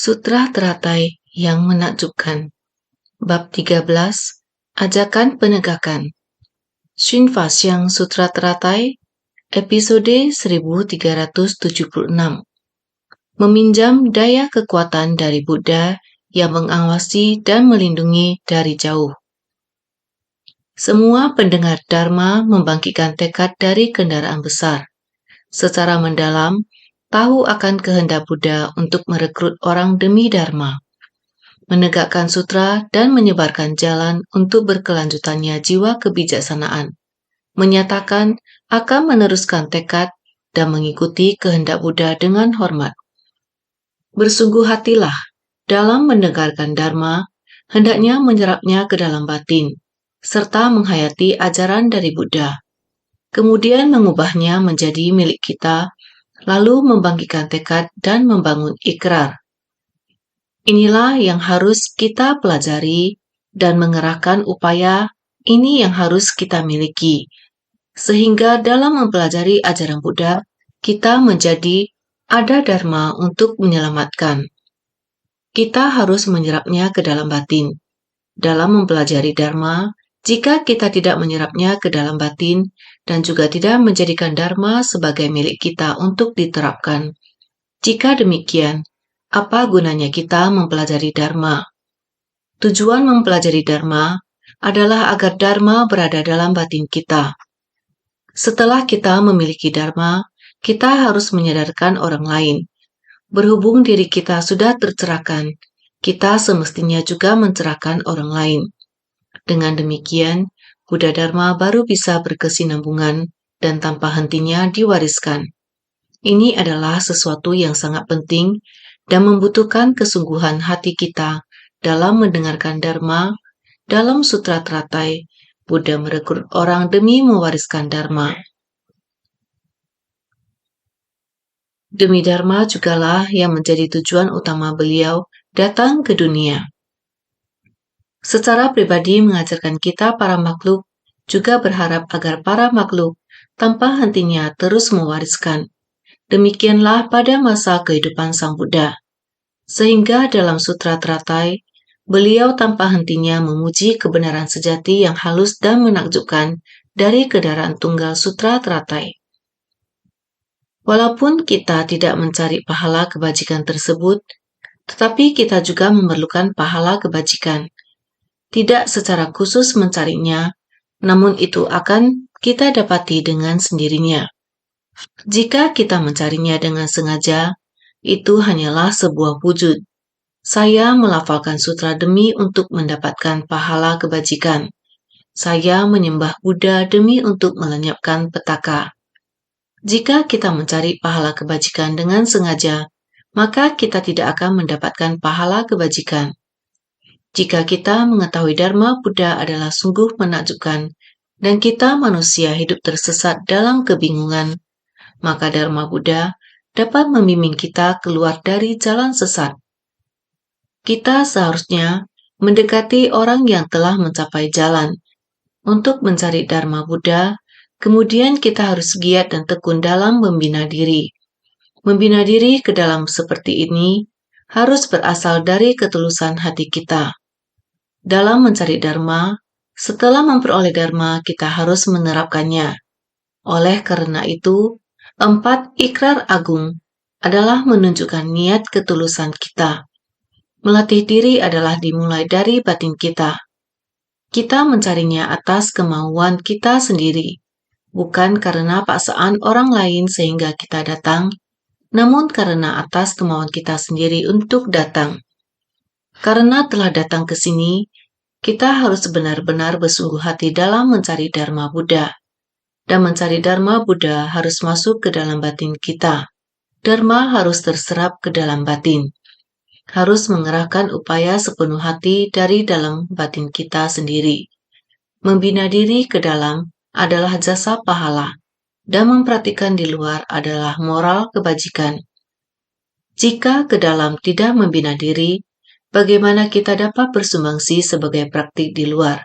Sutra Teratai yang menakjubkan. Bab 13, Ajakan Penegakan. Shinfasyang Sutra Teratai, episode 1376. Meminjam daya kekuatan dari Buddha yang mengawasi dan melindungi dari jauh. Semua pendengar Dharma membangkitkan tekad dari kendaraan besar. Secara mendalam, tahu akan kehendak Buddha untuk merekrut orang demi Dharma, menegakkan sutra dan menyebarkan jalan untuk berkelanjutannya jiwa kebijaksanaan, menyatakan akan meneruskan tekad dan mengikuti kehendak Buddha dengan hormat. Bersungguh hatilah dalam mendengarkan Dharma, hendaknya menyerapnya ke dalam batin, serta menghayati ajaran dari Buddha, kemudian mengubahnya menjadi milik kita, lalu membangkitkan tekad dan membangun ikrar. Inilah yang harus kita pelajari dan mengerahkan upaya ini yang harus kita miliki, sehingga dalam mempelajari ajaran Buddha, kita menjadi ada dharma untuk menyelamatkan. Kita harus menyerapnya ke dalam batin. Dalam mempelajari dharma, jika kita tidak menyerapnya ke dalam batin dan juga tidak menjadikan dharma sebagai milik kita untuk diterapkan, jika demikian, apa gunanya kita mempelajari dharma? Tujuan mempelajari dharma adalah agar dharma berada dalam batin kita. Setelah kita memiliki dharma, kita harus menyadarkan orang lain. Berhubung diri kita sudah tercerahkan, kita semestinya juga mencerahkan orang lain. Dengan demikian, Buddha Dharma baru bisa berkesinambungan dan tanpa hentinya diwariskan. Ini adalah sesuatu yang sangat penting dan membutuhkan kesungguhan hati kita dalam mendengarkan Dharma. Dalam Sutra Teratai, Buddha merekrut orang demi mewariskan Dharma. Demi Dharma jugalah yang menjadi tujuan utama beliau datang ke dunia. Secara pribadi mengajarkan kita para makhluk, juga berharap agar para makhluk tanpa hentinya terus mewariskan. Demikianlah pada masa kehidupan Sang Buddha. Sehingga dalam Sutra Teratai, beliau tanpa hentinya memuji kebenaran sejati yang halus dan menakjubkan dari kendaraan tunggal Sutra Teratai. Walaupun kita tidak mencari pahala kebajikan tersebut, tetapi kita juga memerlukan pahala kebajikan. Tidak secara khusus mencarinya, namun itu akan kita dapati dengan sendirinya. Jika kita mencarinya dengan sengaja, itu hanyalah sebuah wujud. Saya melafalkan sutra demi untuk mendapatkan pahala kebajikan. Saya menyembah Buddha demi untuk melenyapkan petaka. Jika kita mencari pahala kebajikan dengan sengaja, maka kita tidak akan mendapatkan pahala kebajikan. Jika kita mengetahui Dharma Buddha adalah sungguh menakjubkan, dan kita manusia hidup tersesat dalam kebingungan, maka Dharma Buddha dapat membimbing kita keluar dari jalan sesat. Kita seharusnya mendekati orang yang telah mencapai jalan. Untuk mencari Dharma Buddha, kemudian kita harus giat dan tekun dalam membina diri. Membina diri ke dalam seperti ini harus berasal dari ketulusan hati kita. Dalam mencari Dharma, setelah memperoleh Dharma, kita harus menerapkannya. Oleh karena itu, 4 ikrar agung adalah menunjukkan niat ketulusan kita. Melatih diri adalah dimulai dari batin kita. Kita mencarinya atas kemauan kita sendiri, bukan karena paksaan orang lain sehingga kita datang, namun karena atas kemauan kita sendiri untuk datang. Karena telah datang ke sini, kita harus benar-benar bersungguh hati dalam mencari Dharma Buddha. Dan mencari Dharma Buddha harus masuk ke dalam batin kita. Dharma harus terserap ke dalam batin. Harus mengerahkan upaya sepenuh hati dari dalam batin kita sendiri. Membina diri ke dalam adalah jasa pahala, dan mempraktikkan di luar adalah moral kebajikan. Jika ke dalam tidak membina diri, bagaimana kita dapat bersumbangsi sebagai praktik di luar?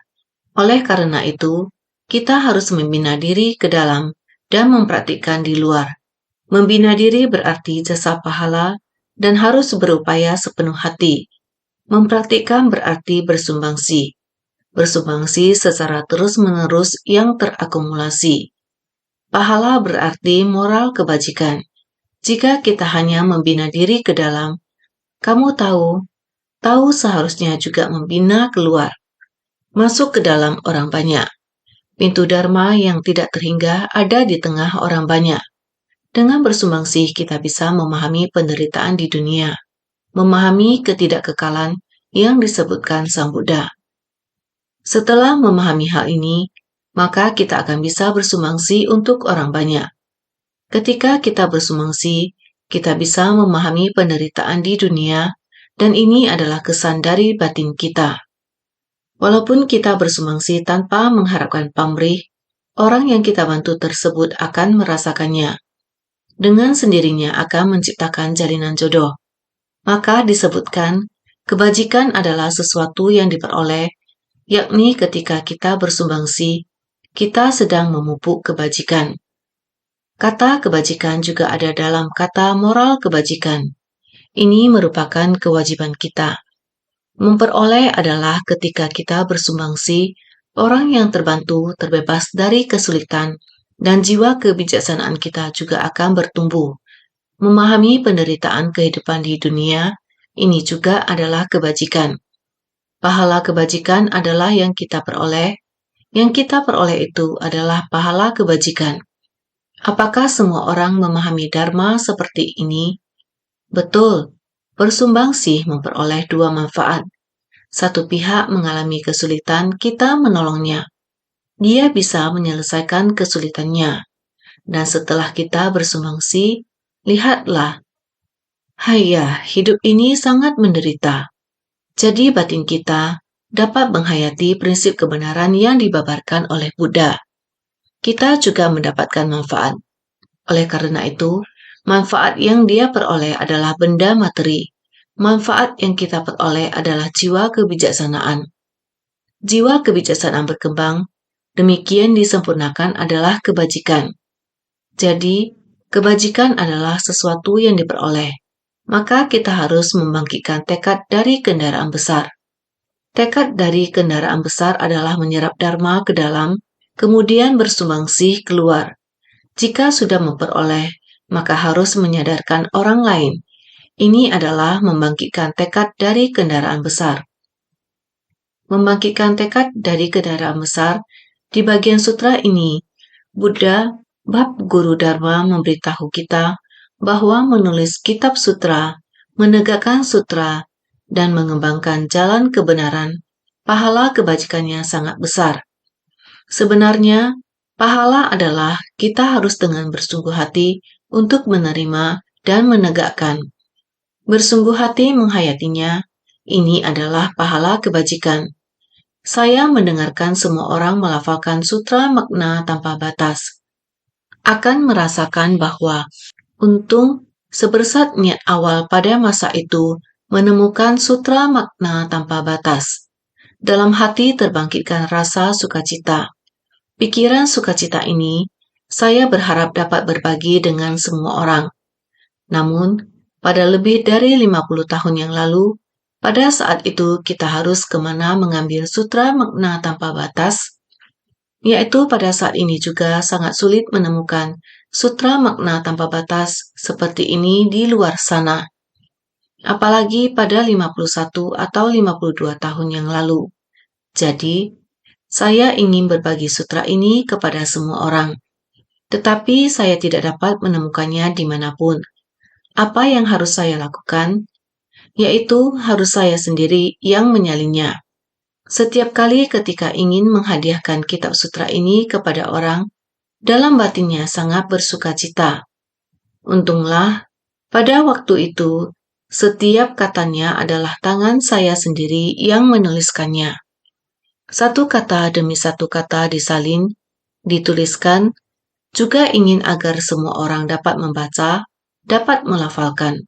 Oleh karena itu, kita harus membina diri ke dalam dan mempraktikkan di luar. Membina diri berarti jasa pahala dan harus berupaya sepenuh hati. Mempraktikkan berarti bersumbangsi. Bersumbangsi secara terus-menerus yang terakumulasi. Pahala berarti moral kebajikan. Jika kita hanya membina diri ke dalam, kamu tahu seharusnya juga membina keluar. Masuk ke dalam orang banyak. Pintu Dharma yang tidak terhingga ada di tengah orang banyak. Dengan bersumbangsi kita bisa memahami penderitaan di dunia, memahami ketidakkekalan yang disebutkan Sang Buddha. Setelah memahami hal ini, maka kita akan bisa bersumbangsi untuk orang banyak. Ketika kita bersumbangsi, kita bisa memahami penderitaan di dunia, dan ini adalah kesan dari batin kita. Walaupun kita bersumbangsi tanpa mengharapkan pamrih, orang yang kita bantu tersebut akan merasakannya. Dengan sendirinya akan menciptakan jalinan jodoh. Maka disebutkan, kebajikan adalah sesuatu yang diperoleh, yakni ketika kita bersumbangsi, kita sedang memupuk kebajikan. Kata kebajikan juga ada dalam kata moral kebajikan. Ini merupakan kewajiban kita. Memperoleh adalah ketika kita bersumbangsi, orang yang terbantu terbebas dari kesulitan, dan jiwa kebijaksanaan kita juga akan bertumbuh. Memahami penderitaan kehidupan di dunia, ini juga adalah kebajikan. Pahala kebajikan adalah yang kita peroleh. Yang kita peroleh itu adalah pahala kebajikan. Apakah semua orang memahami Dharma seperti ini? Betul. Bersumbangsi memperoleh dua manfaat. Satu pihak mengalami kesulitan, kita menolongnya. Dia bisa menyelesaikan kesulitannya. Dan setelah kita bersumbangsi, lihatlah. Haya, hidup ini sangat menderita. Jadi batin kita dapat menghayati prinsip kebenaran yang dibabarkan oleh Buddha. Kita juga mendapatkan manfaat. Oleh karena itu, manfaat yang dia peroleh adalah benda materi. Manfaat yang kita peroleh adalah jiwa kebijaksanaan. Jiwa kebijaksanaan berkembang, demikian disempurnakan adalah kebajikan. Jadi, kebajikan adalah sesuatu yang diperoleh. Maka kita harus membangkitkan tekad dari kendaraan besar. Tekad dari kendaraan besar adalah menyerap Dharma ke dalam, kemudian bersumbangsi keluar. Jika sudah memperoleh, maka harus menyadarkan orang lain. Ini adalah membangkitkan tekad dari kendaraan besar. Membangkitkan tekad dari kendaraan besar, di bagian sutra ini, Buddha, bab Guru Dharma memberitahu kita bahwa menulis kitab sutra, menegakkan sutra, dan mengembangkan jalan kebenaran, pahala kebajikannya sangat besar. Sebenarnya, pahala adalah kita harus dengan bersungguh hati untuk menerima dan menegakkan. Bersungguh hati menghayatinya, ini adalah pahala kebajikan. Saya mendengarkan semua orang melafalkan sutra makna tanpa batas. Akan merasakan bahwa untung sebersat niat awal pada masa itu menemukan sutra makna tanpa batas. Dalam hati terbangkitkan rasa sukacita. Pikiran sukacita ini, saya berharap dapat berbagi dengan semua orang. Namun, pada lebih dari 50 tahun yang lalu, pada saat itu kita harus kemana mengambil sutra makna tanpa batas, yaitu pada saat ini juga sangat sulit menemukan sutra makna tanpa batas seperti ini di luar sana. Apalagi pada 51 atau 52 tahun yang lalu. Jadi, saya ingin berbagi sutra ini kepada semua orang. Tetapi saya tidak dapat menemukannya dimanapun. Apa yang harus saya lakukan? Yaitu harus saya sendiri yang menyalinnya. Setiap kali ketika ingin menghadiahkan kitab sutra ini kepada orang, dalam batinnya sangat bersukacita. Untunglah, pada waktu itu, setiap katanya adalah tangan saya sendiri yang menuliskannya. Satu kata demi satu kata disalin, dituliskan, juga ingin agar semua orang dapat membaca, dapat melafalkan.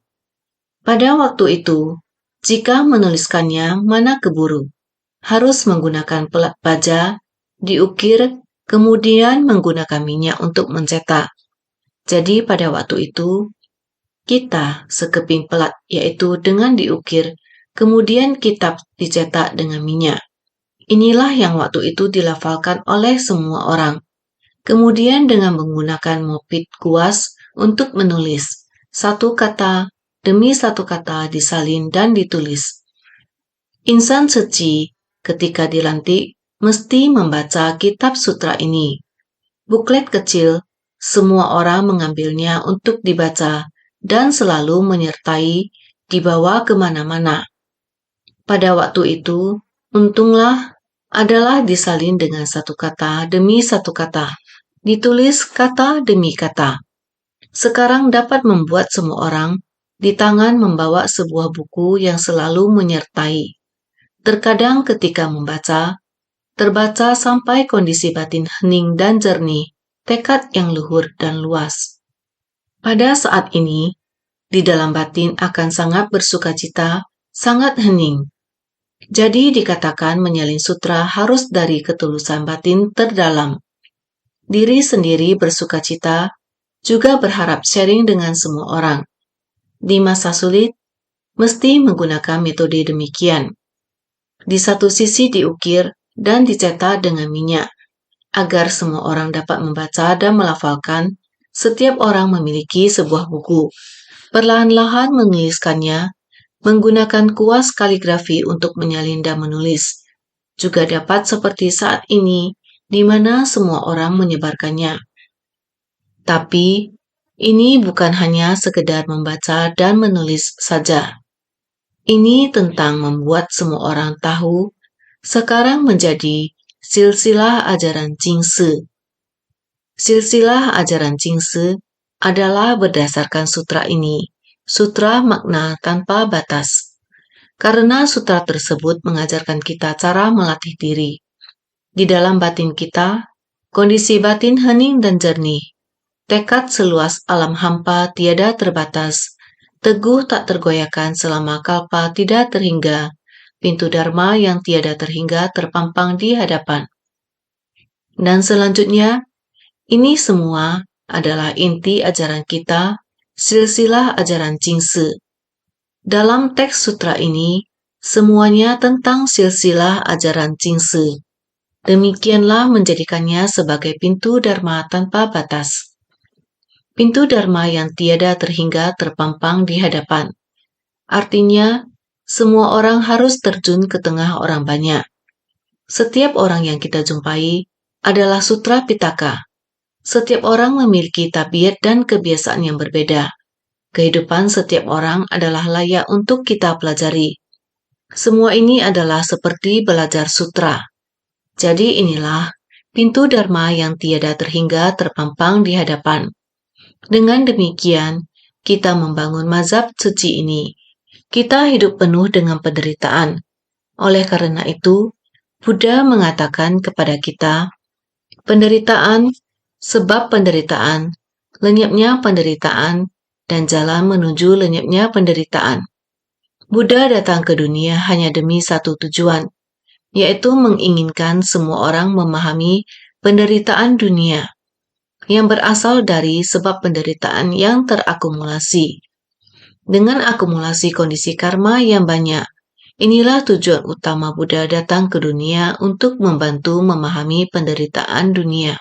Pada waktu itu, jika menuliskannya mana keburu, harus menggunakan pelat baja, diukir, kemudian menggunakan minyak untuk mencetak. Jadi pada waktu itu, kita sekeping pelat, yaitu dengan diukir, kemudian kitab dicetak dengan minyak. Inilah yang waktu itu dilafalkan oleh semua orang. Kemudian dengan menggunakan mopit kuas untuk menulis, satu kata demi satu kata disalin dan ditulis. Insan suci ketika dilantik mesti membaca kitab sutra ini. Buklet kecil, semua orang mengambilnya untuk dibaca dan selalu menyertai dibawa kemana-mana. Pada waktu itu, untunglah adalah disalin dengan satu kata demi satu kata, ditulis kata demi kata. Sekarang dapat membuat semua orang di tangan membawa sebuah buku yang selalu menyertai. Terkadang ketika membaca, terbaca sampai kondisi batin hening dan jernih, tekad yang luhur dan luas. Pada saat ini, di dalam batin akan sangat bersukacita, sangat hening. Jadi dikatakan menyalin sutra harus dari ketulusan batin terdalam. Diri sendiri bersukacita, juga berharap sharing dengan semua orang. Di masa sulit, mesti menggunakan metode demikian. Di satu sisi diukir dan dicetak dengan minyak, agar semua orang dapat membaca dan melafalkan. Setiap orang memiliki sebuah buku. Perlahan-lahan menuliskannya, menggunakan kuas kaligrafi untuk menyalin dan menulis. Juga dapat seperti saat ini, di mana semua orang menyebarkannya. Tapi, ini bukan hanya sekedar membaca dan menulis saja. Ini tentang membuat semua orang tahu, sekarang menjadi silsilah ajaran Jingsi. Silsilah ajaran Jingsi adalah berdasarkan sutra ini, sutra makna tanpa batas. Karena sutra tersebut mengajarkan kita cara melatih diri. Di dalam batin kita, kondisi batin hening dan jernih. Tekad seluas alam hampa tiada terbatas. Teguh tak tergoyahkan selama kalpa tidak terhingga. Pintu dharma yang tiada terhingga terpampang di hadapan. Dan selanjutnya, ini semua adalah inti ajaran kita, silsilah ajaran Jingsi. Dalam teks sutra ini, semuanya tentang silsilah ajaran Jingsi. Demikianlah menjadikannya sebagai pintu dharma tanpa batas. Pintu dharma yang tiada terhingga terpampang di hadapan. Artinya, semua orang harus terjun ke tengah orang banyak. Setiap orang yang kita jumpai adalah sutra pitaka. Setiap orang memiliki tabiat dan kebiasaan yang berbeda. Kehidupan setiap orang adalah layak untuk kita pelajari. Semua ini adalah seperti belajar sutra. Jadi inilah pintu dharma yang tiada terhingga terpampang di hadapan. Dengan demikian, kita membangun mazhab suci ini. Kita hidup penuh dengan penderitaan. Oleh karena itu, Buddha mengatakan kepada kita, penderitaan, sebab penderitaan, lenyapnya penderitaan, dan jalan menuju lenyapnya penderitaan. Buddha datang ke dunia hanya demi satu tujuan, yaitu menginginkan semua orang memahami penderitaan dunia, yang berasal dari sebab penderitaan yang terakumulasi. Dengan akumulasi kondisi karma yang banyak, inilah tujuan utama Buddha datang ke dunia untuk membantu memahami penderitaan dunia.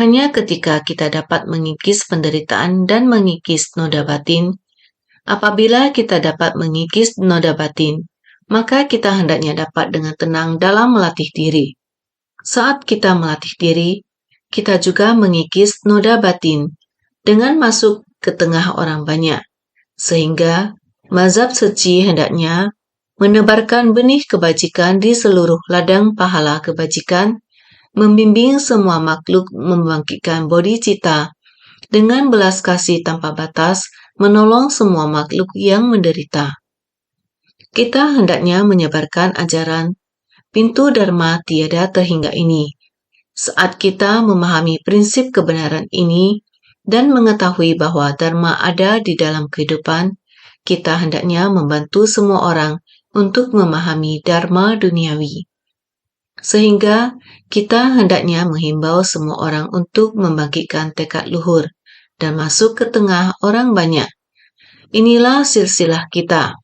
Hanya ketika kita dapat mengikis penderitaan dan mengikis noda batin, apabila kita dapat mengikis noda batin, maka kita hendaknya dapat dengan tenang dalam melatih diri. Saat kita melatih diri, kita juga mengikis noda batin dengan masuk ke tengah orang banyak, sehingga mazhab suci hendaknya menebarkan benih kebajikan di seluruh ladang pahala kebajikan, membimbing semua makhluk membangkitkan bodhicitta dengan belas kasih tanpa batas, menolong semua makhluk yang menderita. Kita hendaknya menyebarkan ajaran pintu dharma tiada terhingga ini. Saat kita memahami prinsip kebenaran ini dan mengetahui bahwa dharma ada di dalam kehidupan, kita hendaknya membantu semua orang untuk memahami dharma duniawi. Sehingga kita hendaknya menghimbau semua orang untuk membangkitkan tekad luhur dan masuk ke tengah orang banyak. Inilah silsilah kita.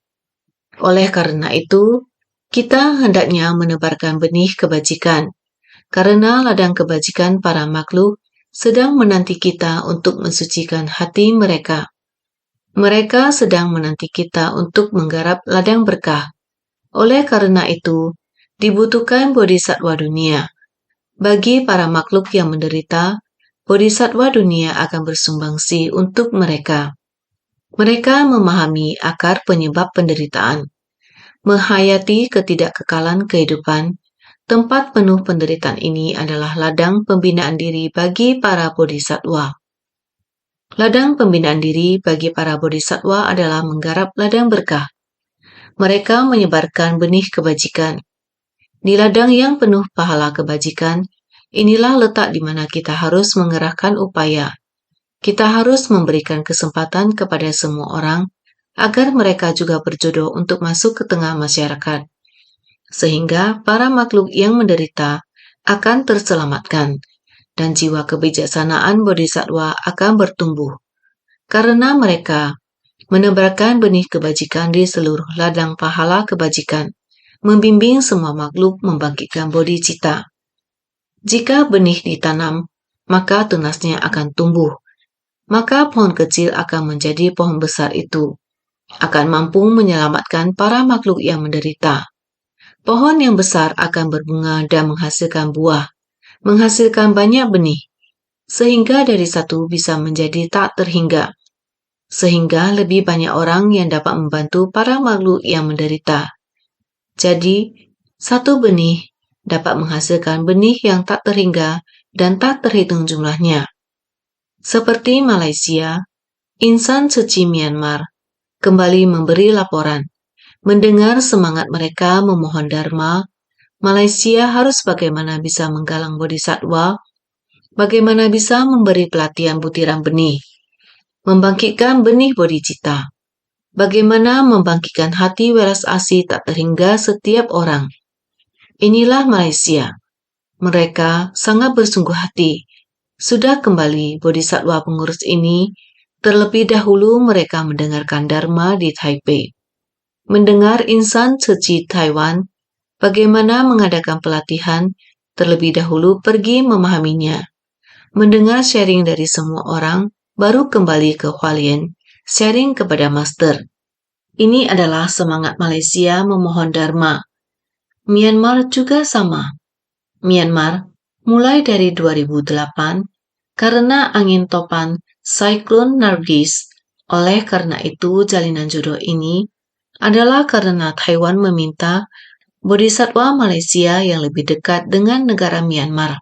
Oleh karena itu, kita hendaknya menebarkan benih kebajikan, karena ladang kebajikan para makhluk sedang menanti kita untuk mensucikan hati mereka. Mereka sedang menanti kita untuk menggarap ladang berkah. Oleh karena itu, dibutuhkan bodhisatwa dunia. Bagi para makhluk yang menderita, bodhisatwa dunia akan bersumbangsi untuk mereka. Mereka memahami akar penyebab penderitaan, menghayati ketidakkekalan kehidupan. Tempat penuh penderitaan ini adalah ladang pembinaan diri bagi para bodhisatwa. Ladang pembinaan diri bagi para bodhisatwa adalah menggarap ladang berkah. Mereka menyebarkan benih kebajikan. Di ladang yang penuh pahala kebajikan, inilah letak di mana kita harus mengerahkan upaya. Kita harus memberikan kesempatan kepada semua orang agar mereka juga berjodoh untuk masuk ke tengah masyarakat, sehingga para makhluk yang menderita akan terselamatkan dan jiwa kebijaksanaan bodhisatwa akan bertumbuh. Karena mereka menebarkan benih kebajikan di seluruh ladang pahala kebajikan, membimbing semua makhluk membangkitkan bodhicitta. Jika benih ditanam, maka tunasnya akan tumbuh. Maka pohon kecil akan menjadi pohon besar itu, akan mampu menyelamatkan para makhluk yang menderita. Pohon yang besar akan berbunga dan menghasilkan buah, menghasilkan banyak benih, sehingga dari satu bisa menjadi tak terhingga, sehingga lebih banyak orang yang dapat membantu para makhluk yang menderita. Jadi, satu benih dapat menghasilkan benih yang tak terhingga dan tak terhitung jumlahnya. Seperti Malaysia, insan suci Myanmar kembali memberi laporan. Mendengar semangat mereka memohon dharma, Malaysia harus bagaimana bisa menggalang bodhisatwa, bagaimana bisa memberi pelatihan butiran benih, membangkitkan benih bodhicitta, bagaimana membangkitkan hati welas asih tak terhingga setiap orang. Inilah Malaysia. Mereka sangat bersungguh hati. Sudah kembali bodhisatwa pengurus ini, terlebih dahulu mereka mendengarkan dharma di Taipei. Mendengar insan suci Taiwan, bagaimana mengadakan pelatihan, terlebih dahulu pergi memahaminya. Mendengar sharing dari semua orang, baru kembali ke Hualien, sharing kepada master. Ini adalah semangat Malaysia memohon dharma. Myanmar juga sama. Myanmar mulai dari 2008 karena angin topan Cyclone Nargis. Oleh karena itu jalinan jodoh ini adalah karena Taiwan meminta bodhisatwa Malaysia yang lebih dekat dengan negara Myanmar.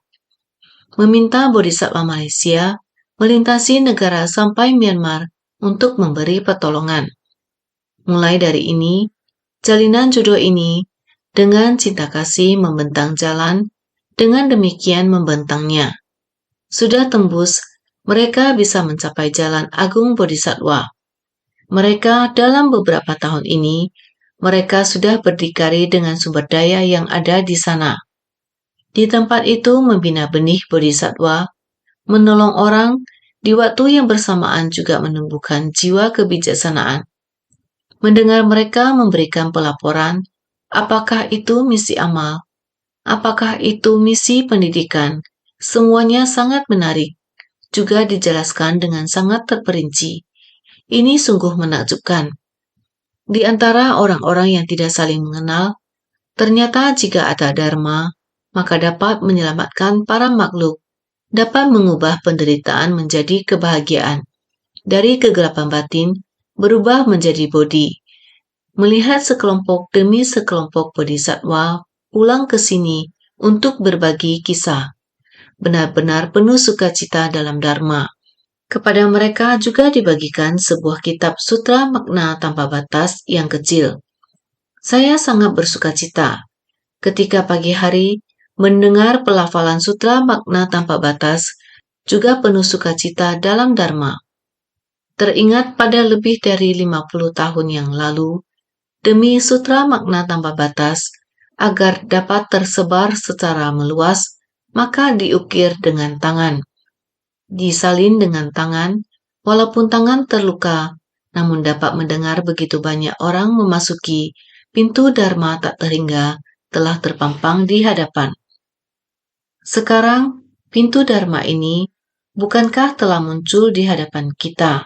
Meminta bodhisatwa Malaysia melintasi negara sampai Myanmar untuk memberi pertolongan. Mulai dari ini, jalinan jodoh ini dengan cinta kasih membentang jalan, dengan demikian membentangnya. Sudah tembus, mereka bisa mencapai jalan agung bodhisatwa. Mereka dalam beberapa tahun ini, mereka sudah berdikari dengan sumber daya yang ada di sana. Di tempat itu membina benih bodhisatwa, menolong orang, di waktu yang bersamaan juga menumbuhkan jiwa kebijaksanaan. Mendengar mereka memberikan pelaporan, apakah itu misi amal, apakah itu misi pendidikan, semuanya sangat menarik, juga dijelaskan dengan sangat terperinci. Ini sungguh menakjubkan. Di antara orang-orang yang tidak saling mengenal, ternyata jika ada dharma, maka dapat menyelamatkan para makhluk, dapat mengubah penderitaan menjadi kebahagiaan. Dari kegelapan batin, berubah menjadi bodhi. Melihat sekelompok demi sekelompok bodhisatwa pulang ke sini untuk berbagi kisah. Benar-benar penuh sukacita dalam dharma. Kepada mereka juga dibagikan sebuah kitab sutra makna tanpa batas yang kecil. Saya sangat bersukacita ketika pagi hari mendengar pelafalan sutra makna tanpa batas, juga penuh sukacita dalam dharma. Teringat pada lebih dari 50 tahun yang lalu, demi sutra makna tanpa batas, agar dapat tersebar secara meluas, maka diukir dengan tangan, disalin dengan tangan, Walaupun tangan terluka, namun dapat mendengar begitu banyak orang memasuki pintu Dharma tak terhingga telah terpampang di hadapan. Sekarang, pintu Dharma ini bukankah telah muncul di hadapan kita?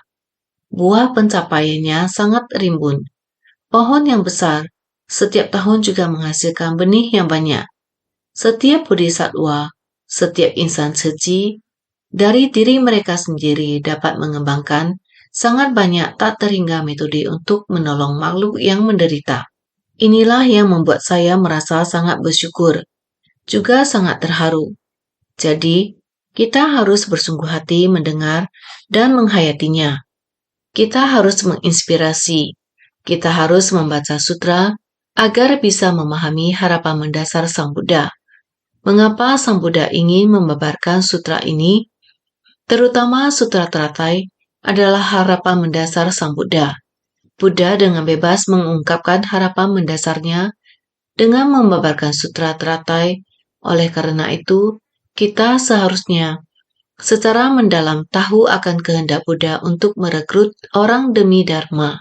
Buah pencapaiannya sangat rimbun. Pohon yang besar setiap tahun juga menghasilkan benih yang banyak. Setiap bodhisattva, setiap insan suci, dari diri mereka sendiri dapat mengembangkan sangat banyak tak terhingga metode untuk menolong makhluk yang menderita. Inilah yang membuat saya merasa sangat bersyukur, juga sangat terharu. Jadi, kita harus bersungguh hati mendengar dan menghayatinya. Kita harus menginspirasi. Kita harus membaca sutra agar bisa memahami harapan mendasar Sang Buddha. Mengapa Sang Buddha ingin membabarkan sutra ini? Terutama Sutra Teratai adalah harapan mendasar Sang Buddha. Buddha dengan bebas mengungkapkan harapan mendasarnya dengan membabarkan Sutra Teratai. Oleh karena itu, kita seharusnya secara mendalam tahu akan kehendak Buddha untuk merekrut orang demi Dharma.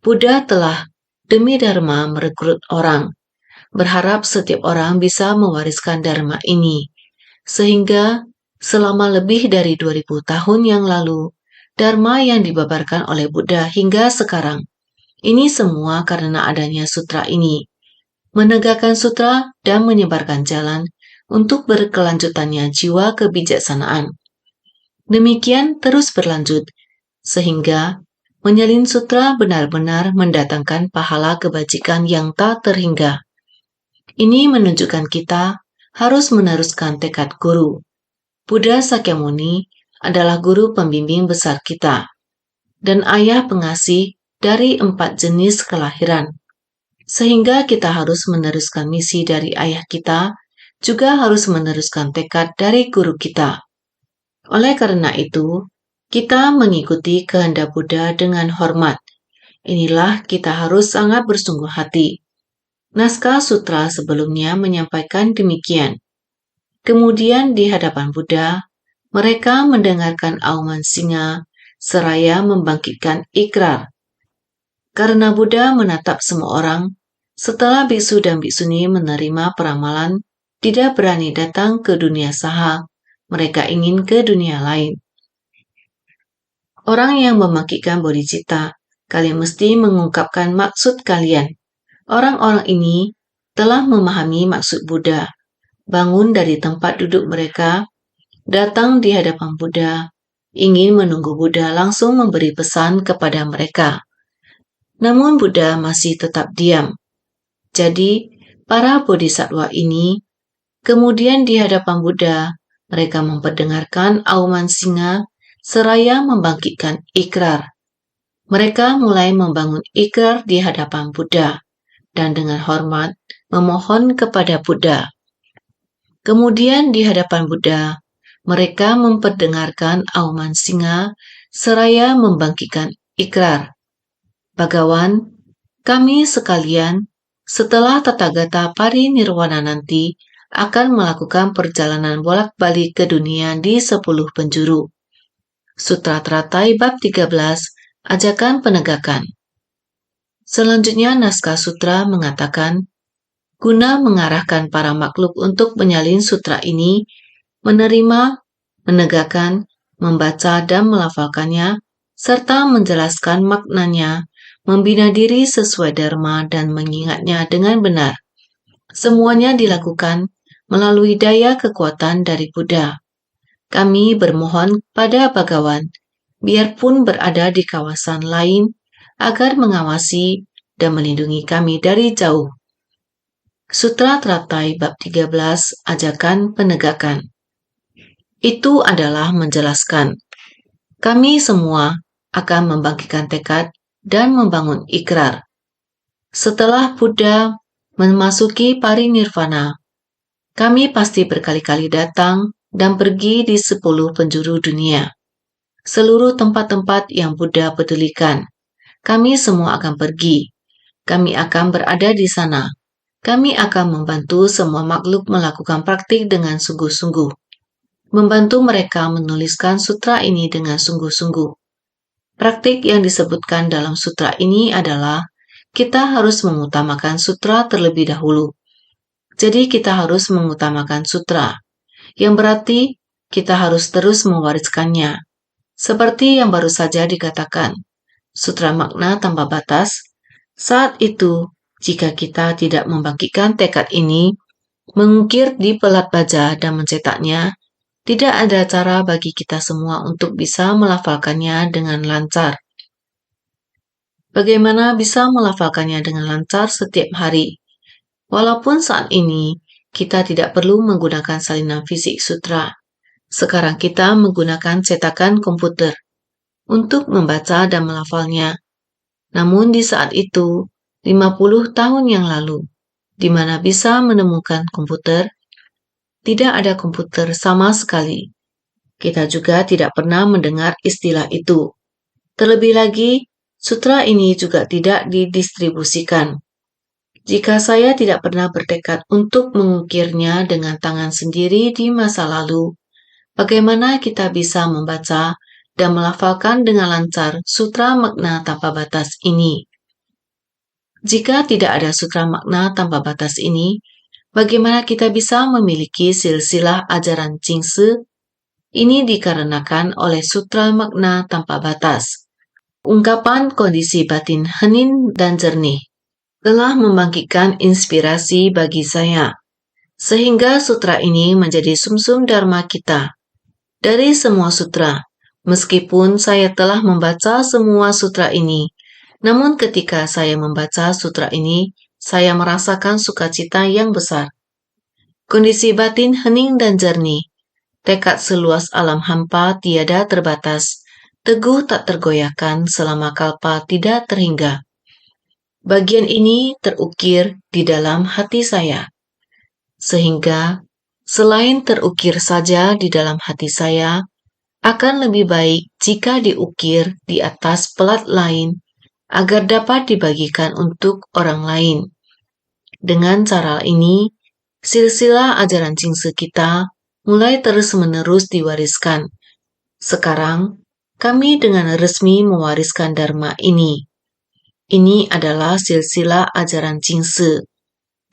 Buddha telah demi Dharma merekrut orang, berharap setiap orang bisa mewariskan Dharma ini, sehingga selama lebih dari 2000 tahun yang lalu, Dharma yang dibabarkan oleh Buddha hingga sekarang. Ini semua karena adanya sutra ini, menegakkan sutra dan menyebarkan jalan untuk berkelanjutannya jiwa kebijaksanaan. Demikian terus berlanjut, sehingga menyelin sutra benar-benar mendatangkan pahala kebajikan yang tak terhingga. Ini menunjukkan kita harus meneruskan tekad guru. Buddha Sakyamuni adalah guru pembimbing besar kita dan ayah pengasih dari 4 jenis kelahiran. Sehingga kita harus meneruskan misi dari ayah kita, juga harus meneruskan tekad dari guru kita. Oleh karena itu, kita mengikuti kehendak Buddha dengan hormat. Inilah kita harus sangat bersungguh hati. Naskah sutra sebelumnya menyampaikan demikian. Kemudian di hadapan Buddha, mereka mendengarkan auman singa seraya membangkitkan ikrar. Karena Buddha menatap semua orang, setelah biksu dan biksuni menerima peramalan, tidak berani datang ke dunia saha, mereka ingin ke dunia lain. Orang yang membangkitkan bodhicitta, kalian mesti mengungkapkan maksud kalian. Orang-orang ini telah memahami maksud Buddha. Bangun dari tempat duduk mereka, datang di hadapan Buddha, ingin menunggu Buddha langsung memberi pesan kepada mereka. Namun Buddha masih tetap diam. Jadi, para bodhisattva ini, kemudian di hadapan Buddha, mereka memperdengarkan auman singa seraya membangkitkan ikrar. Mereka mulai membangun ikrar di hadapan Buddha, dan dengan hormat memohon kepada Buddha. Kemudian di hadapan Buddha, mereka memperdengarkan auman singa seraya membangkitkan ikrar. Bhagawan, kami sekalian, setelah Tathagata parinirwana nanti, akan melakukan perjalanan bolak-balik ke dunia di 10 penjuru. Sutra Teratai bab 13, ajakan penegakan. Selanjutnya naskah sutra mengatakan, guna mengarahkan para makhluk untuk menyalin sutra ini, menerima, menegakkan, membaca dan melafalkannya, serta menjelaskan maknanya, membina diri sesuai dharma dan mengingatnya dengan benar. Semuanya dilakukan melalui daya kekuatan dari Buddha. Kami bermohon pada Bhagawan, biarpun berada di kawasan lain, agar mengawasi dan melindungi kami dari jauh. Sutra Teratai bab 13, ajakan penegakan. Itu adalah menjelaskan, kami semua akan membangkitkan tekad dan membangun ikrar. Setelah Buddha memasuki parinirvana, kami pasti berkali-kali datang dan pergi di 10 penjuru dunia. Seluruh tempat-tempat yang Buddha pedulikan, kami semua akan pergi. Kami akan berada di sana. Kami akan membantu semua makhluk melakukan praktik dengan sungguh-sungguh. membantu mereka menuliskan sutra ini dengan sungguh-sungguh. Praktik yang disebutkan dalam sutra ini adalah kita harus mengutamakan sutra terlebih dahulu. Jadi kita harus mengutamakan sutra, yang berarti kita harus terus mewariskannya. Seperti yang baru saja dikatakan, sutra makna tanpa batas. Saat itu, jika kita tidak membangkitkan tekad ini, mengukir di pelat baja dan mencetaknya, tidak ada cara bagi kita semua untuk bisa melafalkannya dengan lancar. Bagaimana bisa melafalkannya dengan lancar setiap hari? Walaupun saat ini kita tidak perlu menggunakan salinan fisik sutra, sekarang kita menggunakan cetakan komputer untuk membaca dan melafalnya. Namun di saat itu, 50 tahun yang lalu, di mana bisa menemukan komputer, tidak ada komputer sama sekali. Kita juga tidak pernah mendengar istilah itu. Terlebih lagi, sutra ini juga tidak didistribusikan. Jika saya tidak pernah bertekad untuk mengukirnya dengan tangan sendiri di masa lalu, bagaimana kita bisa membaca dan melafalkan dengan lancar sutra makna tanpa batas ini? Jika tidak ada sutra makna tanpa batas ini, bagaimana kita bisa memiliki silsilah ajaran Jingsi? Ini dikarenakan oleh sutra makna tanpa batas. Ungkapan kondisi batin hening dan jernih telah membangkitkan inspirasi bagi saya, sehingga sutra ini menjadi sumsum dharma kita. Dari semua sutra, meskipun saya telah membaca semua sutra ini, namun ketika saya membaca sutra ini, saya merasakan sukacita yang besar. Kondisi batin hening dan jernih, tekad seluas alam hampa tiada terbatas, teguh tak tergoyahkan selama kalpa tidak terhingga. Bagian ini terukir di dalam hati saya, sehingga selain terukir saja di dalam hati saya, akan lebih baik jika diukir di atas pelat lain agar dapat dibagikan untuk orang lain. Dengan cara ini, silsilah ajaran Jingsi kita mulai terus-menerus diwariskan. Sekarang, kami dengan resmi mewariskan Dharma ini. Ini adalah silsilah ajaran Jingsi.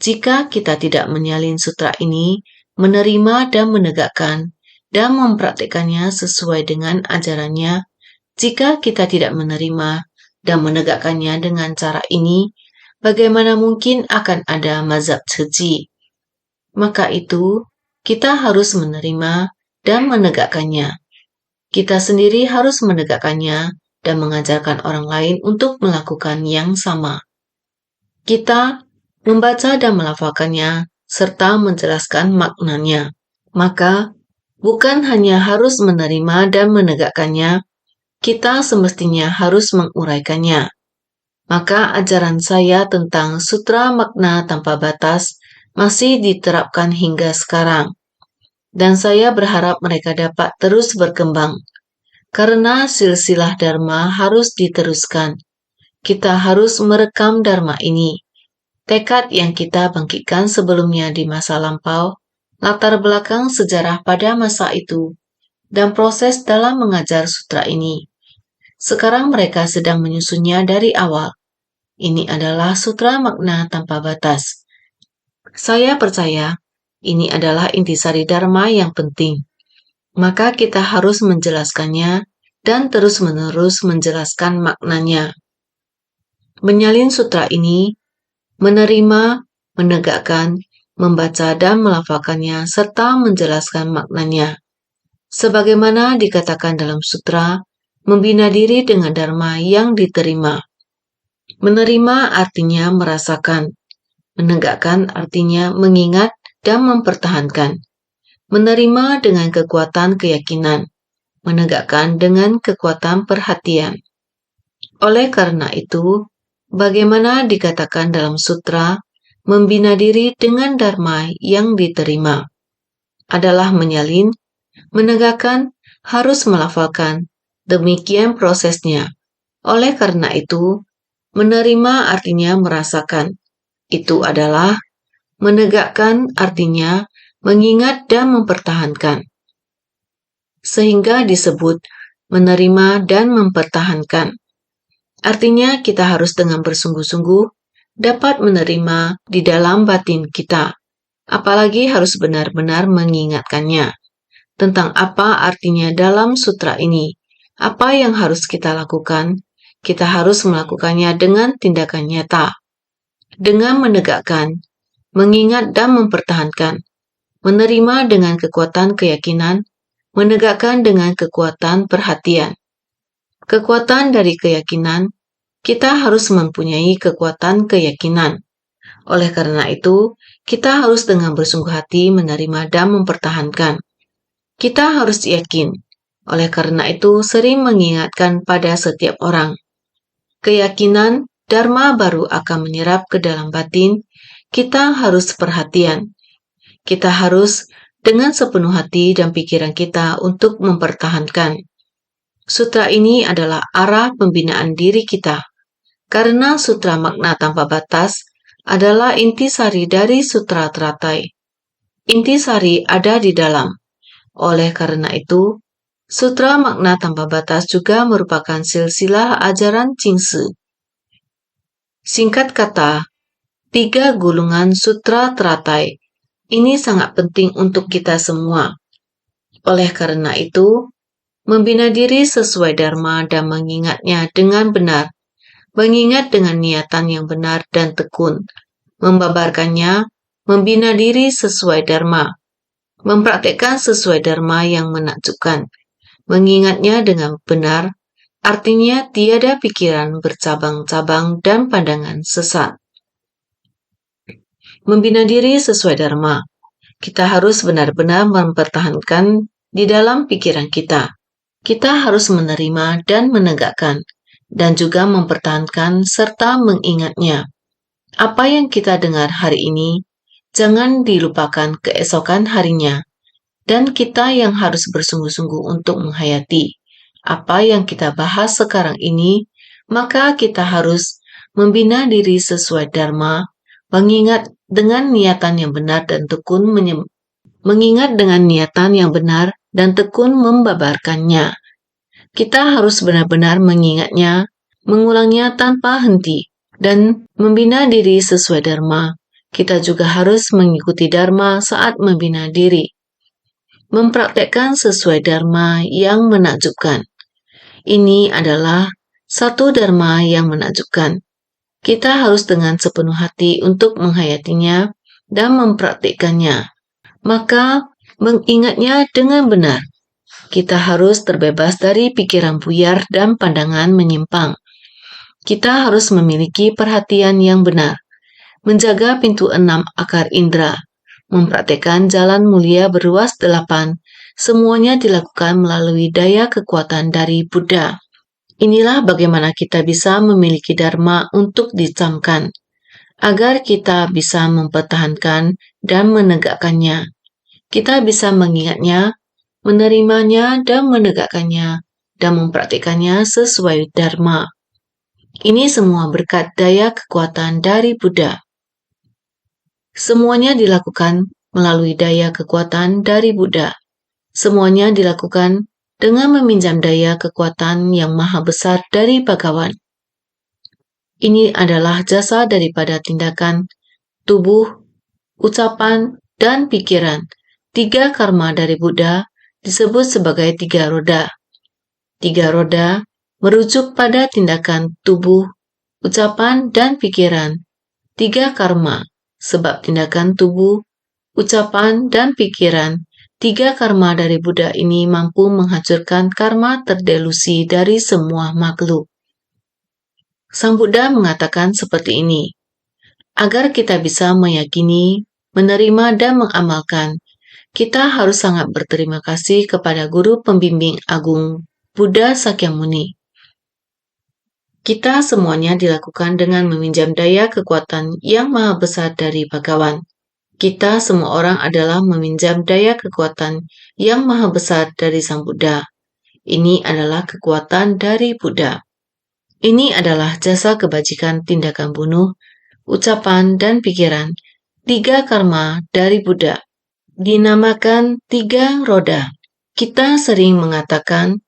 Jika kita tidak menyalin sutra ini, menerima dan menegakkan, dan mempraktikkannya sesuai dengan ajarannya, jika kita tidak menerima dan menegakkannya dengan cara ini, bagaimana mungkin akan ada mazhab Ceci? Maka itu, kita harus menerima dan menegakkannya. Kita sendiri harus menegakkannya dan mengajarkan orang lain untuk melakukan yang sama. Kita membaca dan melafalkannya, serta menjelaskan maknanya. Maka, bukan hanya harus menerima dan menegakkannya, kita semestinya harus menguraikannya. Maka ajaran saya tentang sutra makna tanpa batas masih diterapkan hingga sekarang. Dan saya berharap mereka dapat terus berkembang. Karena silsilah Dharma harus diteruskan. Kita harus merekam Dharma ini. Tekad yang kita bangkitkan sebelumnya di masa lampau, latar belakang sejarah pada masa itu, dan proses dalam mengajar sutra ini. Sekarang mereka sedang menyusunnya dari awal. Ini adalah sutra makna tanpa batas. Saya percaya ini adalah intisari Dharma yang penting. Maka kita harus menjelaskannya dan terus-menerus menjelaskan maknanya. Menyalin sutra ini, menerima, menegakkan, membaca dan melafalkannya, serta menjelaskan maknanya. Sebagaimana dikatakan dalam sutra, membina diri dengan dharma yang diterima. Menerima artinya merasakan, menegakkan artinya mengingat dan mempertahankan. Menerima dengan kekuatan keyakinan, menegakkan dengan kekuatan perhatian. Oleh karena itu, bagaimana dikatakan dalam sutra, membina diri dengan dharma yang diterima adalah menyalin, menegakkan, harus melafalkan. Demikian prosesnya. Oleh karena itu, menerima artinya merasakan. Itu adalah menegakkan artinya mengingat dan mempertahankan. sehingga disebut menerima dan mempertahankan. Artinya kita harus dengan bersungguh-sungguh dapat menerima di dalam batin kita, apalagi harus benar-benar mengingatkannya tentang apa artinya dalam sutra ini. Apa yang harus kita lakukan? Kita harus melakukannya dengan tindakan nyata, dengan menegakkan, mengingat dan mempertahankan, menerima dengan kekuatan keyakinan, menegakkan dengan kekuatan perhatian. Kekuatan dari keyakinan, kita harus mempunyai kekuatan keyakinan. Oleh karena itu, kita harus dengan bersungguh hati menerima dan mempertahankan. Kita harus yakin. Oleh karena itu, sering mengingatkan pada setiap orang. Keyakinan Dharma baru akan menyerap ke dalam batin. Kita harus perhatian. Kita harus dengan sepenuh hati dan pikiran kita untuk mempertahankan. Sutra ini adalah arah pembinaan diri kita. Karena sutra makna tanpa batas adalah intisari dari sutra teratai. Intisari ada di dalam. Oleh karena itu, sutra makna tanpa batas juga merupakan silsilah ajaran Jingsi. Singkat kata, 3 gulungan sutra teratai ini sangat penting untuk kita semua. Oleh karena itu, membina diri sesuai dharma dan mengingatnya dengan benar, mengingat dengan niatan yang benar dan tekun, membabarkannya, membina diri sesuai dharma, mempraktekkan sesuai dharma yang menakjubkan, mengingatnya dengan benar, artinya tiada pikiran bercabang-cabang dan pandangan sesat. Membina diri sesuai dharma, kita harus benar-benar mempertahankan di dalam pikiran kita. Kita harus menerima dan menegakkan, dan juga mempertahankan serta mengingatnya. Apa yang kita dengar hari ini, jangan dilupakan keesokan harinya. Dan kita yang harus bersungguh-sungguh untuk menghayati apa yang kita bahas sekarang ini, maka kita harus membina diri sesuai dharma, mengingat dengan niatan yang benar dan tekun membabarkannya. Kita harus benar-benar mengingatnya, mengulangnya tanpa henti, dan membina diri sesuai dharma. Kita juga harus mengikuti dharma saat membina diri. Mempraktekkan sesuai dharma yang menakjubkan. Ini adalah satu dharma yang menakjubkan. Kita harus dengan sepenuh hati untuk menghayatinya dan mempraktikkannya. Maka, mengingatnya dengan benar. Kita harus terbebas dari pikiran buyar dan pandangan menyimpang. Kita harus memiliki perhatian yang benar, menjaga pintu 6 akar indera, mempraktekkan jalan mulia berluas 8. Semuanya dilakukan melalui daya kekuatan dari Buddha. Inilah bagaimana kita bisa memiliki dharma untuk dicamkan, agar kita bisa mempertahankan dan menegakkannya. Kita bisa mengingatnya, menerimanya dan menegakkannya, dan mempraktikannya sesuai dharma. Ini semua berkat daya kekuatan dari Buddha. Semuanya dilakukan melalui daya kekuatan dari Buddha. Semuanya dilakukan dengan meminjam daya kekuatan yang maha besar dari Bhagawan. Ini adalah jasa daripada tindakan, tubuh, ucapan, dan pikiran. 3 karma dari Buddha disebut sebagai 3 roda. 3 roda merujuk pada tindakan tubuh, ucapan, dan pikiran. 3 karma, sebab tindakan tubuh, ucapan, dan pikiran. 3 karma dari Buddha ini mampu menghancurkan karma terdelusi dari semua makhluk. Sang Buddha mengatakan seperti ini, agar kita bisa meyakini, menerima, dan mengamalkan, kita harus sangat berterima kasih kepada Guru Pembimbing Agung, Buddha Sakyamuni. Kita semuanya dilakukan dengan meminjam daya kekuatan yang maha besar dari Bhagawan. Kita semua orang adalah meminjam daya kekuatan yang maha besar dari Sang Buddha. Ini adalah kekuatan dari Buddha. Ini adalah jasa kebajikan tindakan bunuh, ucapan, dan pikiran. 3 karma dari Buddha. Dinamakan 3 roda. Kita sering mengatakan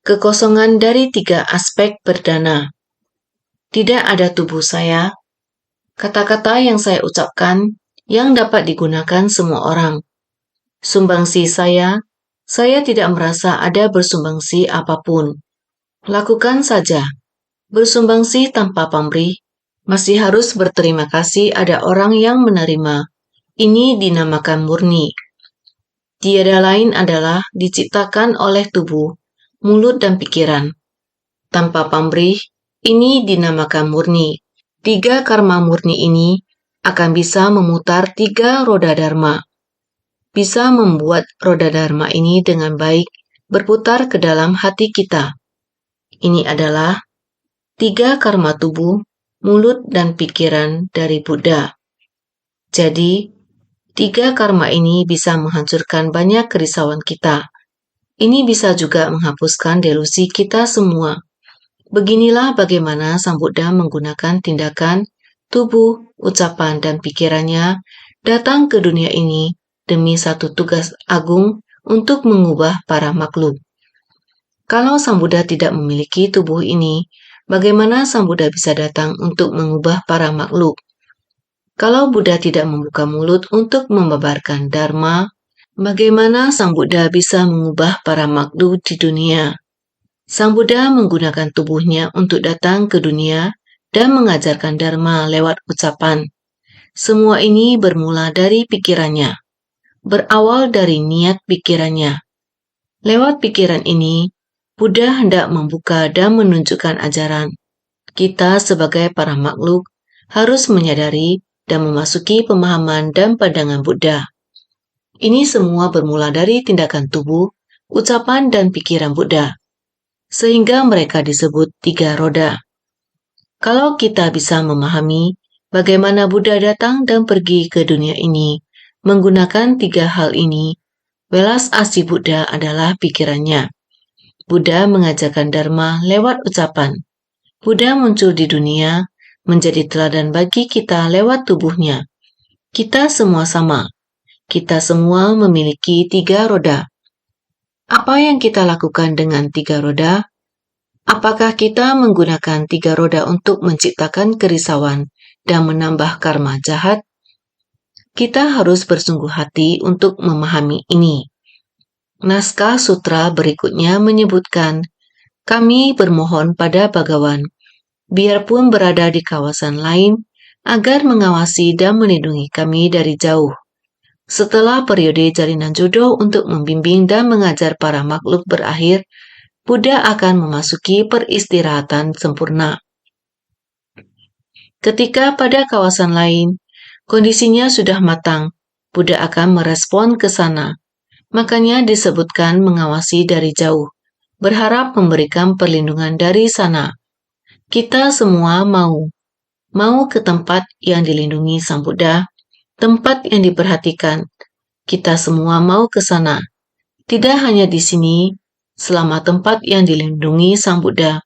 kekosongan dari 3 aspek perdana. Tidak ada tubuh saya, kata-kata yang saya ucapkan yang dapat digunakan semua orang. Sumbangsi saya tidak merasa ada bersumbangsi apapun. Lakukan saja. Bersumbangsi tanpa pamrih, masih harus berterima kasih ada orang yang menerima. Ini dinamakan murni. Tiada lain adalah diciptakan oleh tubuh, mulut dan pikiran. Tanpa pamrih, ini dinamakan murni. 3 karma murni ini akan bisa memutar 3 roda dharma. Bisa membuat roda dharma ini dengan baik berputar ke dalam hati kita. Ini adalah 3 karma tubuh, mulut, dan pikiran dari Buddha. Jadi, 3 karma ini bisa menghancurkan banyak kerisauan kita. Ini bisa juga menghapuskan delusi kita semua. Beginilah bagaimana Sang Buddha menggunakan tindakan, tubuh, ucapan, dan pikirannya datang ke dunia ini demi satu tugas agung untuk mengubah para makhluk. Kalau Sang Buddha tidak memiliki tubuh ini, bagaimana Sang Buddha bisa datang untuk mengubah para makhluk? Kalau Buddha tidak membuka mulut untuk membabarkan Dharma, bagaimana Sang Buddha bisa mengubah para makhluk di dunia? Sang Buddha menggunakan tubuhnya untuk datang ke dunia dan mengajarkan Dharma lewat ucapan. Semua ini bermula dari pikirannya, berawal dari niat pikirannya. Lewat pikiran ini, Buddha hendak membuka dan menunjukkan ajaran. Kita sebagai para makhluk harus menyadari dan memasuki pemahaman dan pandangan Buddha. Ini semua bermula dari tindakan tubuh, ucapan, dan pikiran Buddha, sehingga mereka disebut 3 roda. Kalau kita bisa memahami bagaimana Buddha datang dan pergi ke dunia ini menggunakan 3 hal ini, welas asih Buddha adalah pikirannya. Buddha mengajarkan Dharma lewat ucapan. Buddha muncul di dunia menjadi teladan bagi kita lewat tubuhnya. Kita semua sama. Kita semua memiliki 3 roda. Apa yang kita lakukan dengan 3 roda? Apakah kita menggunakan 3 roda untuk menciptakan kerisauan dan menambah karma jahat? Kita harus bersungguh hati untuk memahami ini. Naskah sutra berikutnya menyebutkan, kami bermohon pada Bhagawan, biarpun berada di kawasan lain, agar mengawasi dan melindungi kami dari jauh. Setelah periode jalinan jodoh untuk membimbing dan mengajar para makhluk berakhir, Buddha akan memasuki peristirahatan sempurna. Ketika pada kawasan lain, kondisinya sudah matang, Buddha akan merespon ke sana. Makanya disebutkan mengawasi dari jauh, berharap memberikan perlindungan dari sana. Kita semua mau ke tempat yang dilindungi Sang Buddha, tempat yang diperhatikan. Kita semua mau ke sana. Tidak hanya di sini, selama tempat yang dilindungi Sang Buddha,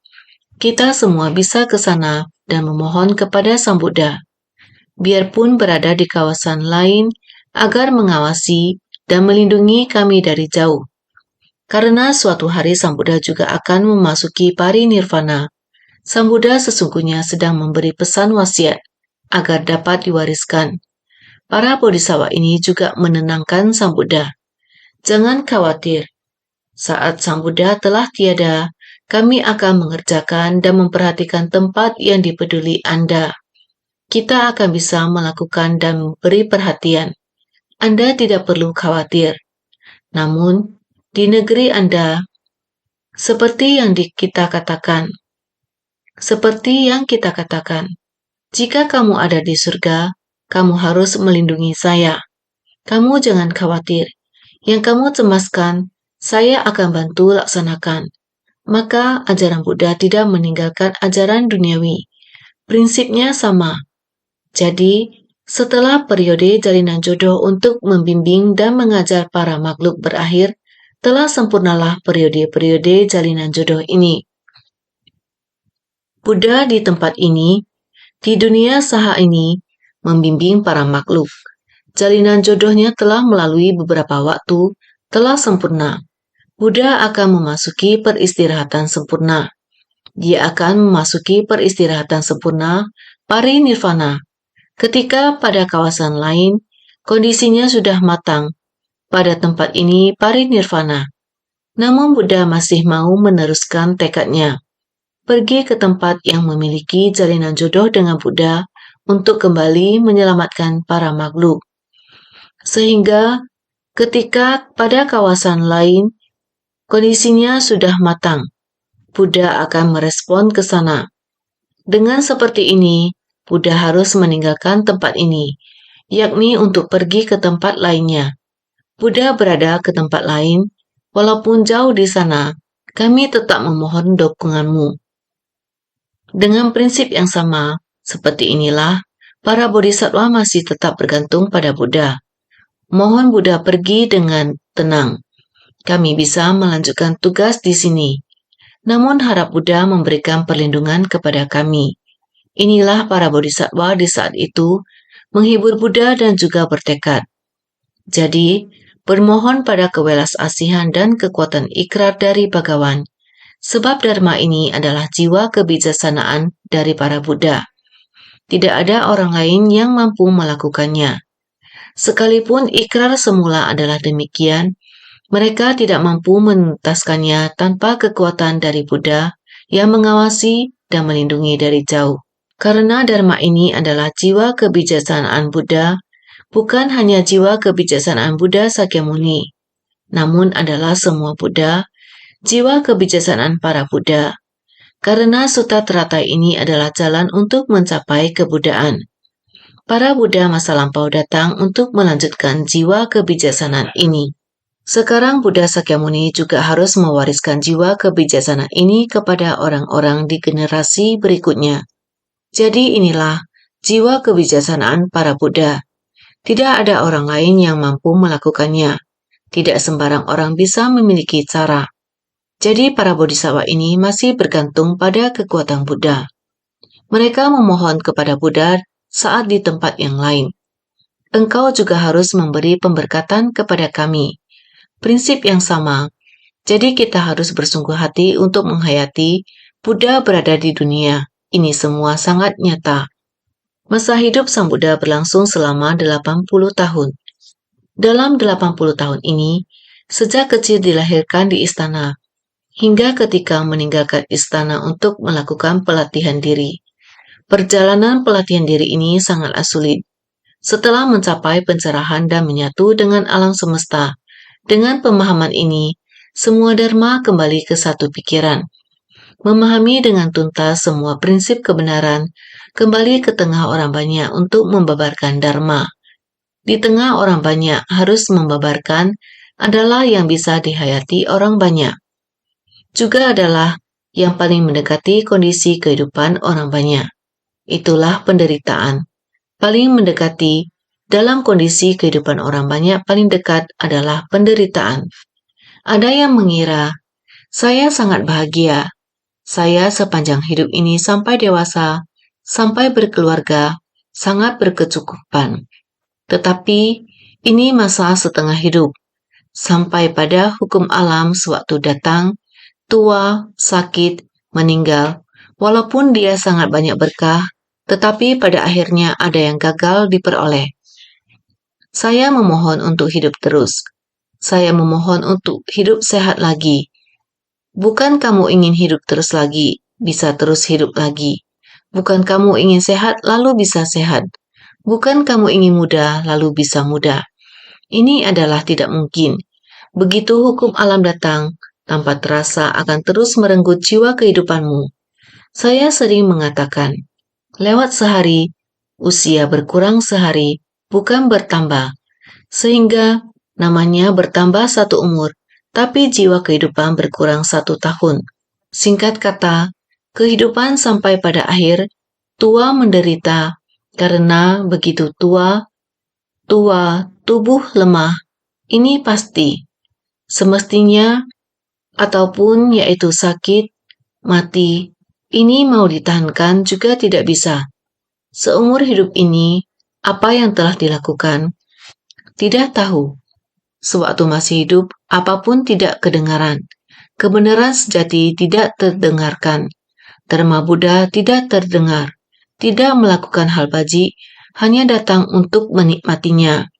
kita semua bisa ke sana dan memohon kepada Sang Buddha. Biarpun berada di kawasan lain, agar mengawasi dan melindungi kami dari jauh. Karena suatu hari Sang Buddha juga akan memasuki parinirvana. Sang Buddha sesungguhnya sedang memberi pesan wasiat agar dapat diwariskan. Para bodhisattva ini juga menenangkan Sang Buddha. Jangan khawatir. Saat Sang Buddha telah tiada, kami akan mengerjakan dan memperhatikan tempat yang dipeduli Anda. Kita akan bisa melakukan dan memberi perhatian. Anda tidak perlu khawatir. Namun, di negeri Anda, seperti yang kita katakan, jika kamu ada di surga, kamu harus melindungi saya. Kamu jangan khawatir. Yang kamu cemaskan, saya akan bantu laksanakan. Maka ajaran Buddha tidak meninggalkan ajaran duniawi. Prinsipnya sama. Jadi, setelah periode jalinan jodoh untuk membimbing dan mengajar para makhluk berakhir, telah sempurnalah periode-periode jalinan jodoh ini. Buddha di tempat ini, di dunia saha ini, membimbing para makhluk. Jalinan jodohnya telah melalui beberapa waktu, telah sempurna. Buddha akan memasuki peristirahatan sempurna. Dia akan memasuki peristirahatan sempurna, parinirvana, ketika pada kawasan lain, kondisinya sudah matang. Pada tempat ini parinirvana. Namun Buddha masih mau meneruskan tekadnya, pergi ke tempat yang memiliki jalinan jodoh dengan Buddha untuk kembali menyelamatkan para makhluk. Sehingga ketika pada kawasan lain, kondisinya sudah matang, Buddha akan merespon ke sana. Dengan seperti ini, Buddha harus meninggalkan tempat ini, yakni untuk pergi ke tempat lainnya. Buddha berada ke tempat lain, walaupun jauh di sana, kami tetap memohon dukunganmu. Dengan prinsip yang sama, seperti inilah, para bodhisattva masih tetap bergantung pada Buddha. Mohon Buddha pergi dengan tenang. Kami bisa melanjutkan tugas di sini. Namun harap Buddha memberikan perlindungan kepada kami. Inilah para bodhisattva di saat itu, menghibur Buddha dan juga bertekad. Jadi, bermohon pada kewelas asihan dan kekuatan ikrar dari Bhagawan, sebab Dharma ini adalah jiwa kebijaksanaan dari para Buddha. Tidak ada orang lain yang mampu melakukannya. Sekalipun ikrar semula adalah demikian, mereka tidak mampu menuntaskannya tanpa kekuatan dari Buddha yang mengawasi dan melindungi dari jauh. Karena Dharma ini adalah jiwa kebijaksanaan Buddha, bukan hanya jiwa kebijaksanaan Buddha Sakyamuni, namun adalah semua Buddha, jiwa kebijaksanaan para Buddha. Karena Sutta teratai ini adalah jalan untuk mencapai kebuddhaan. Para Buddha masa lampau datang untuk melanjutkan jiwa kebijaksanaan ini. Sekarang Buddha Sakyamuni juga harus mewariskan jiwa kebijaksanaan ini kepada orang-orang di generasi berikutnya. Jadi inilah jiwa kebijaksanaan para Buddha. Tidak ada orang lain yang mampu melakukannya. Tidak sembarang orang bisa memiliki cara. Jadi para bodhisattva ini masih bergantung pada kekuatan Buddha. Mereka memohon kepada Buddha saat di tempat yang lain. Engkau juga harus memberi pemberkatan kepada kami. Prinsip yang sama. Jadi kita harus bersungguh hati untuk menghayati Buddha berada di dunia. Ini semua sangat nyata. Masa hidup Sang Buddha berlangsung selama 80 tahun. Dalam 80 tahun ini, sejak kecil dilahirkan di istana, hingga ketika meninggalkan istana untuk melakukan pelatihan diri. Perjalanan pelatihan diri ini sangatlah sulit. Setelah mencapai pencerahan dan menyatu dengan alam semesta, dengan pemahaman ini, semua dharma kembali ke satu pikiran. Memahami dengan tuntas semua prinsip kebenaran, kembali ke tengah orang banyak untuk membabarkan dharma. Di tengah orang banyak harus membabarkan adalah yang bisa dihayati orang banyak. Juga adalah yang paling mendekati kondisi kehidupan orang banyak. Itulah penderitaan. Paling mendekati dalam kondisi kehidupan orang banyak paling dekat adalah penderitaan. Ada yang mengira, saya sangat bahagia. Saya sepanjang hidup ini sampai dewasa, sampai berkeluarga, sangat berkecukupan. Tetapi ini masa setengah hidup, sampai pada hukum alam sewaktu datang, tua, sakit, meninggal. Walaupun dia sangat banyak berkah, tetapi pada akhirnya ada yang gagal diperoleh. Saya memohon untuk hidup terus. Saya memohon untuk hidup sehat lagi. Bukan kamu ingin hidup terus lagi, bisa terus hidup lagi. Bukan kamu ingin sehat, lalu bisa sehat. Bukan kamu ingin muda, lalu bisa muda. Ini adalah tidak mungkin. Begitu hukum alam datang, tanpa terasa akan terus merenggut jiwa kehidupanmu. Saya sering mengatakan, lewat sehari, usia berkurang sehari, bukan bertambah. Sehingga namanya bertambah satu umur, tapi jiwa kehidupan berkurang 1 tahun. Singkat kata, kehidupan sampai pada akhir, tua menderita, karena begitu tua, tubuh lemah, ini pasti. Semestinya, ataupun yaitu sakit, mati, ini mau ditahankan juga tidak bisa. Seumur hidup ini, apa yang telah dilakukan, tidak tahu. Sewaktu masih hidup, apapun tidak kedengaran. Kebenaran sejati tidak terdengarkan. Dharma Buddha tidak terdengar. Tidak melakukan hal bajik, hanya datang untuk menikmatinya.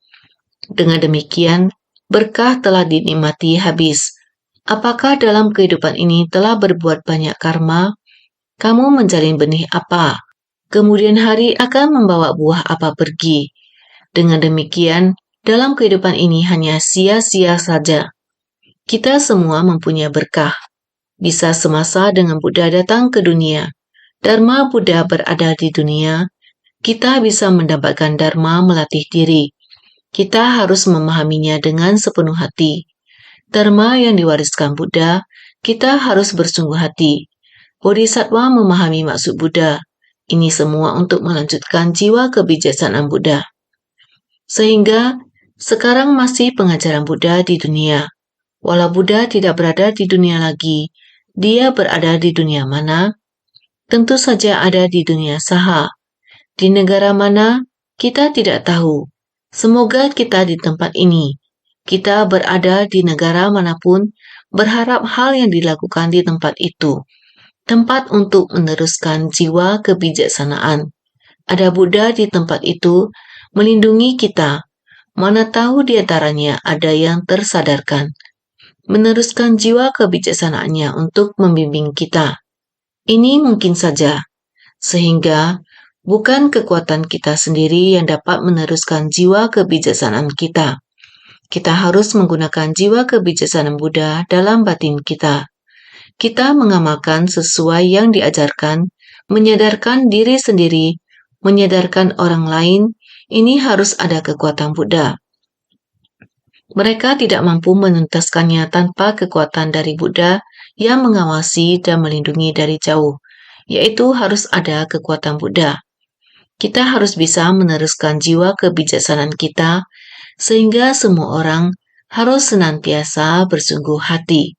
Dengan demikian, berkah telah dinikmati habis. Apakah dalam kehidupan ini telah berbuat banyak karma? Kamu menjalin benih apa? Kemudian hari akan membawa buah apa pergi. Dengan demikian, dalam kehidupan ini hanya sia-sia saja. Kita semua mempunyai berkah. Bisa semasa dengan Buddha datang ke dunia. Dharma Buddha berada di dunia. Kita bisa mendapatkan Dharma melatih diri. Kita harus memahaminya dengan sepenuh hati. Dharma yang diwariskan Buddha, kita harus bersungguh hati. Bodhisattva memahami maksud Buddha. Ini semua untuk melanjutkan jiwa kebijaksanaan Buddha. Sehingga sekarang masih pengajaran Buddha di dunia. Walau Buddha tidak berada di dunia lagi, dia berada di dunia mana? Tentu saja ada di dunia Saha. Di negara mana? Kita tidak tahu. Semoga kita di tempat ini. Kita berada di negara manapun, berharap hal yang dilakukan di tempat itu. Tempat untuk meneruskan jiwa kebijaksanaan. Ada Buddha di tempat itu, melindungi kita. Mana tahu di antaranya ada yang tersadarkan. Meneruskan jiwa kebijaksanaannya untuk membimbing kita. Ini mungkin saja. Sehingga bukan kekuatan kita sendiri yang dapat meneruskan jiwa kebijaksanaan kita. Kita harus menggunakan jiwa kebijaksanaan Buddha dalam batin kita. Kita mengamalkan sesuai yang diajarkan, menyadarkan diri sendiri, menyadarkan orang lain, ini harus ada kekuatan Buddha. Mereka tidak mampu menuntaskannya tanpa kekuatan dari Buddha yang mengawasi dan melindungi dari jauh, yaitu harus ada kekuatan Buddha. Kita harus bisa meneruskan jiwa kebijaksanaan kita, sehingga semua orang harus senantiasa bersungguh hati.